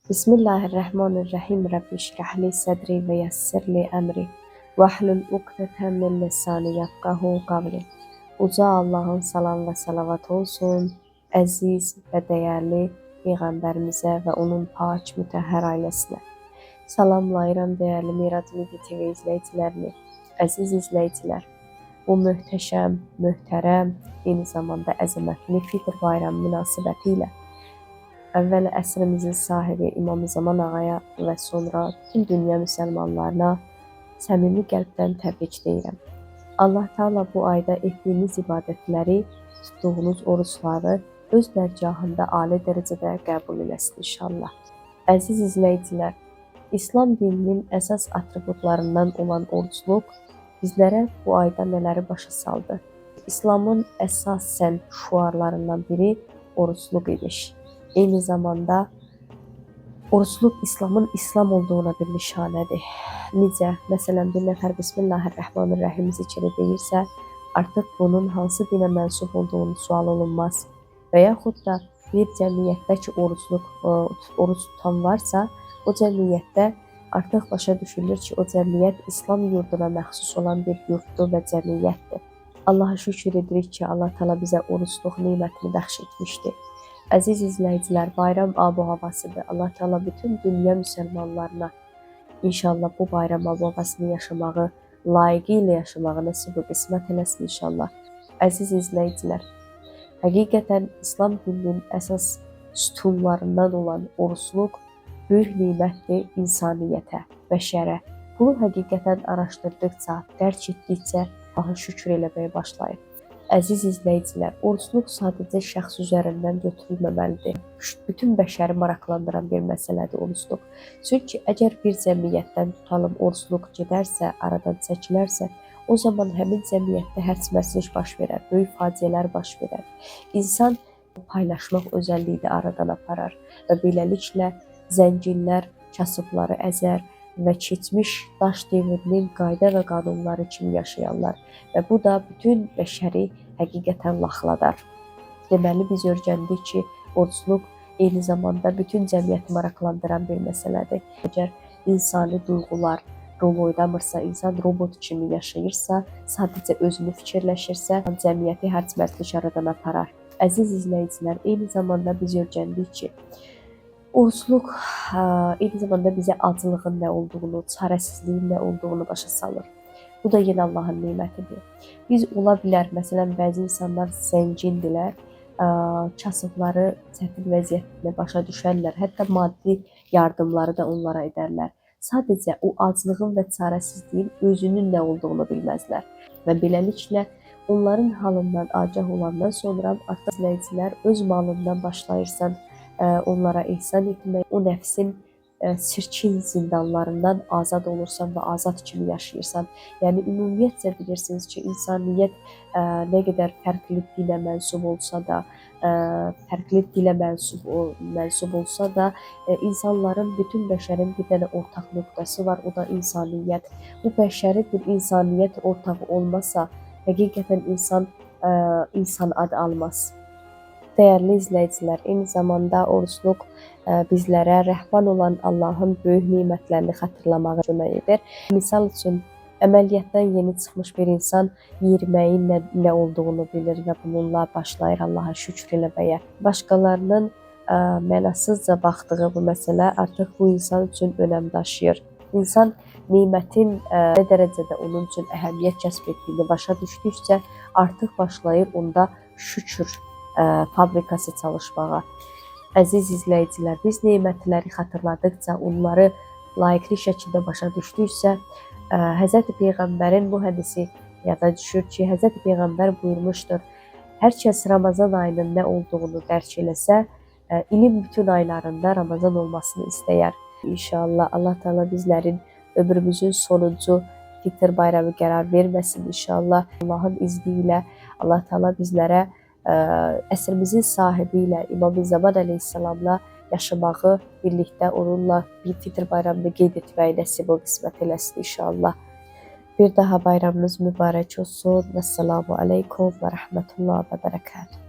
Bismillahirrahmanirrahim. Rabbi şrahli sadri və yassirli əmri. Vahlul uqdətən min lisani yafqahu qavli. Uca Allahın salam və salavat olsun əziz və dəyərli Peyğəmbərimizə və onun pak mütəhhər ailəsinə. Salamlayıram dəyərli Mirac Media TV izləyicilərini. Əziz izləyicilər, bu möhtəşəm, möhtərəm, eyni zamanda əzəmətli Fitr bayramı münasibəti ilə əvvəl əsrimizin sahibi İmam Zaman ağaya və sonra bütün dünya müsəlmanlarına səmimi qəlbdən təbrik deyirəm. Allah Teala bu ayda etdiyiniz ibadətləri, tutduğunuz oruçları öz dərgahında ali dərəcədə qəbul eləsin inşallah. Əziz izləyicilər, İslam dininin əsas atributlarından olan orucluq bizlərə bu ayda nələri başa saldı? İslamın əsasən şüarlarından biri orucluq imiş. Eyni zamanda orucluq İslamın İslam olduğuna bir nişanədir. Necə? Məsələn, bir nəfər Bismillahirrahmanirrahim zikri deyirsə, artıq bunun hansı dinə mənsub olduğunu sual olunmaz. Və yaxud da bir cəmiyyətdə ki, oruc tutan varsa, o cəmiyyətdə artıq başa düşülür ki, o cəmiyyət İslam yurduna məxsus olan bir yurddur və cəmiyyətdir. Allaha şükür edirik ki, Allah Teala bizə orucluq nemətini bəxş etmişdir. Əziz izləyicilər, bayram ab-havasıdır. Allah Teala bütün dünya müsəlmanlarına inşallah bu bayram ab-havasını yaşamağı, layiqi ilə yaşamağı nəsib və qismət eləsin inşallah. Əziz izləyicilər, həqiqətən İslam dininin əsas sütunlarından olan orucluq böyük nimətdir insaniyyətə, bəşərə. Bunu həqiqətən araşdırdıqca, dərk etdikcə Allaha şükür eləməyə başlayır. Əziz izləyicilər, orucluq sadəcə şəxs üzərindən götürülməməlidir. Bütün bəşəri maraqlandıran bir məsələdir orucluq. Çünki əgər bir cəmiyyətdən tutalım orucluq gedərsə, aradan çəkilərsə, o zaman həmin cəmiyyətdə hərc-mərclik baş verər, böyük faciələr baş verər. İnsan paylaşmaq özəlliyi də aradan aparar və beləliklə zənginlər kasıbları əzər və keçmiş daş devrinin qayda və qanunları kimi yaşayanlar və bu da bütün bəşəri həqiqətən laxladar. Deməli, biz öyrəndik ki, orucluq eyni zamanda bütün cəmiyyəti maraqlandıran bir məsələdir. Əgər insani duyğular rol oynamırsa, insan robot kimi yaşayırsa, sadəcə özünü fikirləşirsə, cəmiyyəti hərc-mərclik aradan aparar. Əziz izləyicilər, eyni zamanda biz öyrəndik ki, orucluq eyni zamanda bizə acılığın nə olduğunu, çarəsizliyin nə olduğunu başa salır. Bu da yenə Allahın nemətidir. Biz ola bilər, məsələn, bəzi insanlar zəngindirlər, kasıbları çətin vəziyyətini başa düşərlər, hətta maddi yardımları da onlara edərlər. Sadəcə o aclığın və çarəsizliyin özünün nə olduğunu bilməzlər. Və beləliklə, onların halından agah olandan sonra artıq izləyicilər öz malından başlayırsan, onlara ehsan etmək, o nəfsin sirkin zindanlarından azad olursan və azad kimi yaşayırsan. Yəni, ümumiyyətcə bilirsiniz ki, insaniyyət nə qədər fərqli dilə mənsub olsa da, insanların, bütün bəşərin bir dənə ortaq nöqtəsi var, o da insaniyyət. Bu bəşəri bir insaniyyət ortağı olmasa, həqiqətən insan adı almaz. Dəyərli izləyicilər, eyni zamanda orucluq bizlərə rəhman olan Allahın böyük nimətlərini xatırlamağa kömək edir. Misal üçün, əməliyyatdan yeni çıxmış bir insan yeməyin nə olduğunu bilir və bununla başlayır Allaha şükür eləməyə. Başqalarının mənasızca baxdığı bu məsələ artıq bu insan üçün önəm daşıyır. İnsan nimətin nə dərəcədə onun üçün əhəmiyyət kəsb etdiyini başa düşdükcə artıq başlayır onda şükür fabrikası çalışmağa. Əziz izləyicilər, biz nemətləri xatırladıqca, onları layiqli şəkildə başa düşdükcə, Həzrəti Peyğəmbərin bu hədisi yada düşür ki, Həzrəti Peyğəmbər buyurmuşdur, hər kəs Ramazan ayının nə olduğunu dərk eləsə, ilin bütün aylarında Ramazan olmasını istəyər. İnşallah Allah Teala bizlərin ömrümüzün sonuncu Fitr bayramı qərar verməsin inşallah. Allahın izni ilə Allah Teala bizlərə əsrimizin sahibi ilə İmam Zaman əleyhissalamla yaşamağı, birlikdə onunla bir Fitr bayramını qeyd etməyi nəsib və qismət eləsin inşallah. Bir daha bayramınız mübarək olsun. Vəssalamu aleykum və rəhmətullah və bərəkatuhu.